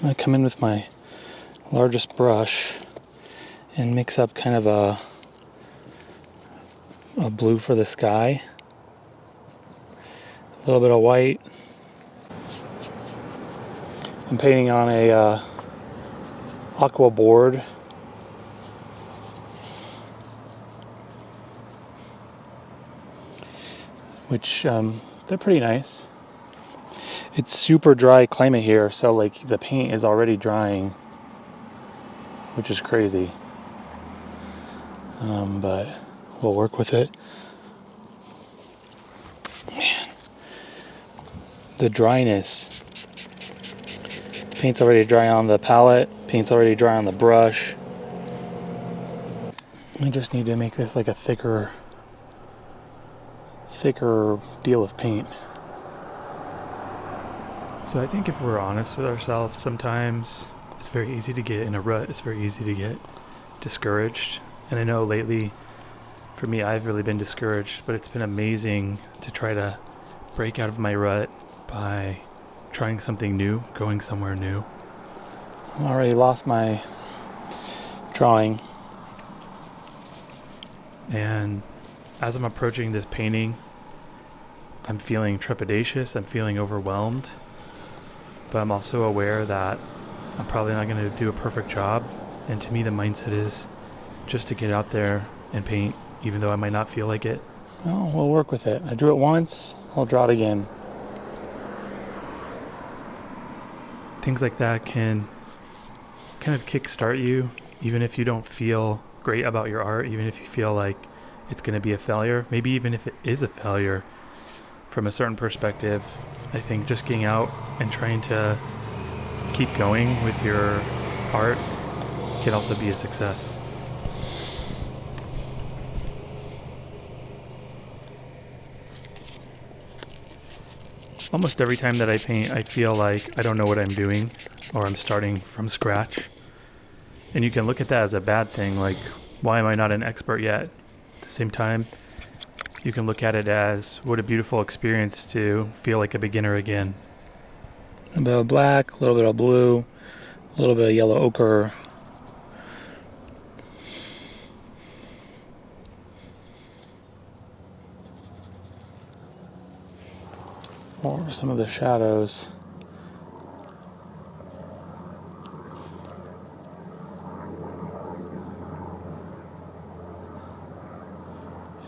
I'm going to come in with my largest brush and mix up kind of a blue for the sky, a little bit of white. I'm painting on a aqua board, which they're pretty nice. It's super dry climate here, so like the paint is already drying, which is crazy. But we'll work with it. Man, the dryness. Paint's already dry on the palette. Paint's already dry on the brush. I just need to make this like a thicker deal of paint. So I think if we're honest with ourselves, sometimes it's very easy to get in a rut. It's very easy to get discouraged. And I know lately, for me, I've really been discouraged, but it's been amazing to try to break out of my rut by trying something new, going somewhere new. I already lost my drawing. And as I'm approaching this painting, I'm feeling trepidatious, I'm feeling overwhelmed, but I'm also aware that I'm probably not going to do a perfect job. And to me, the mindset is just to get out there and paint, even though I might not feel like it. Well, we'll work with it. I drew it once, I'll draw it again. Things like that can kind of kickstart you, even if you don't feel great about your art, even if you feel like it's going to be a failure, maybe even if it is a failure from a certain perspective. I think just getting out and trying to keep going with your art can also be a success. Almost every time that I paint, I feel like I don't know what I'm doing, or I'm starting from scratch. And you can look at that as a bad thing, like, why am I not an expert yet? At the same time, you can look at it as, what a beautiful experience to feel like a beginner again. A bit of black, a little bit of blue, a little bit of yellow ochre. Or some of the shadows.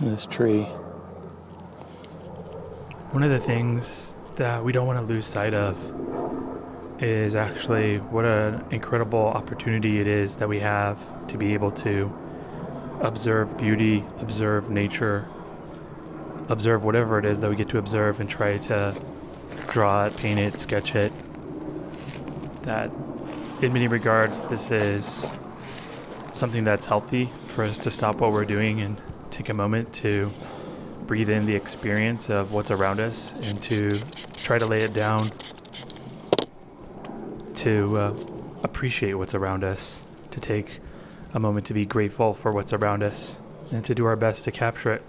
In this tree. One of the things that we don't want to lose sight of is actually what an incredible opportunity it is that we have to be able to observe beauty, observe nature, observe whatever it is that we get to observe and try to draw it, paint it, sketch it. That in many regards, this is something that's healthy for us to stop what we're doing and take a moment to breathe in the experience of what's around us and to try to lay it down, to appreciate what's around us, to take a moment to be grateful for what's around us and to do our best to capture it.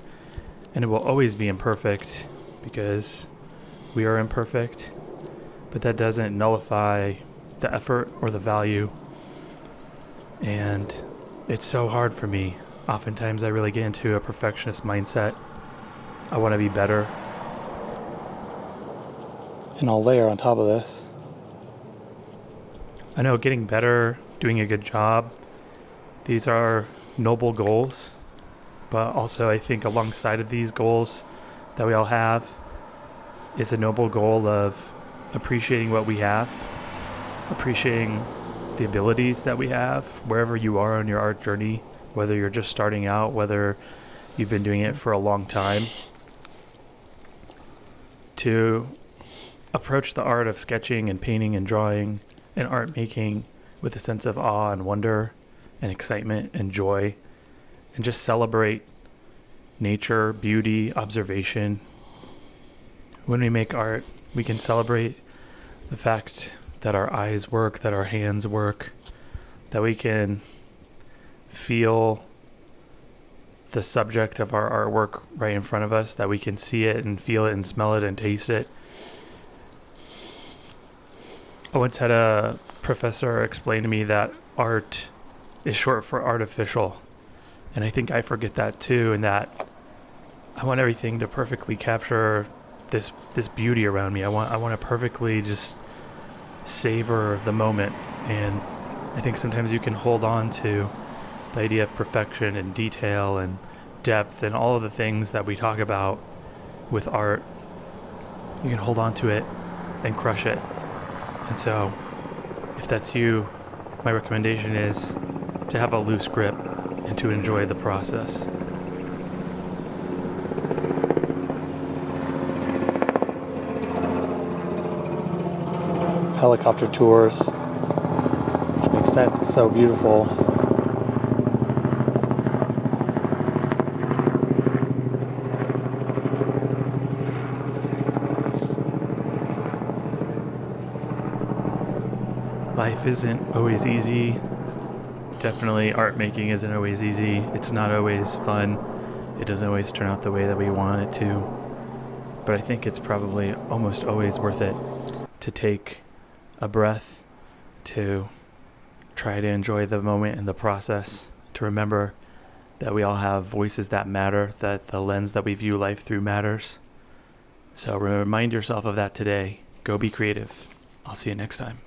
And it will always be imperfect because we are imperfect, but that doesn't nullify the effort or the value. And it's so hard for me. Oftentimes I really get into a perfectionist mindset. I want to be better. And I'll layer on top of this. I know getting better, doing a good job, these are noble goals. But also I think alongside of these goals that we all have is a noble goal of appreciating what we have, appreciating the abilities that we have, wherever you are on your art journey, whether you're just starting out, whether you've been doing it for a long time. To approach the art of sketching and painting and drawing and art making with a sense of awe and wonder and excitement and joy, and just celebrate nature, beauty, observation. When we make art, we can celebrate the fact that our eyes work, that our hands work, that we can feel the subject of our artwork right in front of us, that we can see it and feel it and smell it and taste it. I once had a professor explained to me that art is short for artificial. And I think I forget that too, and that I want everything to perfectly capture this beauty around me. I want to perfectly just savor the moment. And I think sometimes you can hold on to the idea of perfection and detail and depth and all of the things that we talk about with art. You can hold on to it and crush it. And so, if that's you, my recommendation is to have a loose grip and to enjoy the process. Helicopter tours, which makes sense. It's so beautiful. Life isn't always easy. Definitely art making isn't always easy. It's not always fun. It doesn't always turn out the way that we want it to. But I think it's probably almost always worth it to take a breath, to try to enjoy the moment and the process, to remember that we all have voices that matter, that the lens that we view life through matters. So remind yourself of that today. Go be creative. I'll see you next time.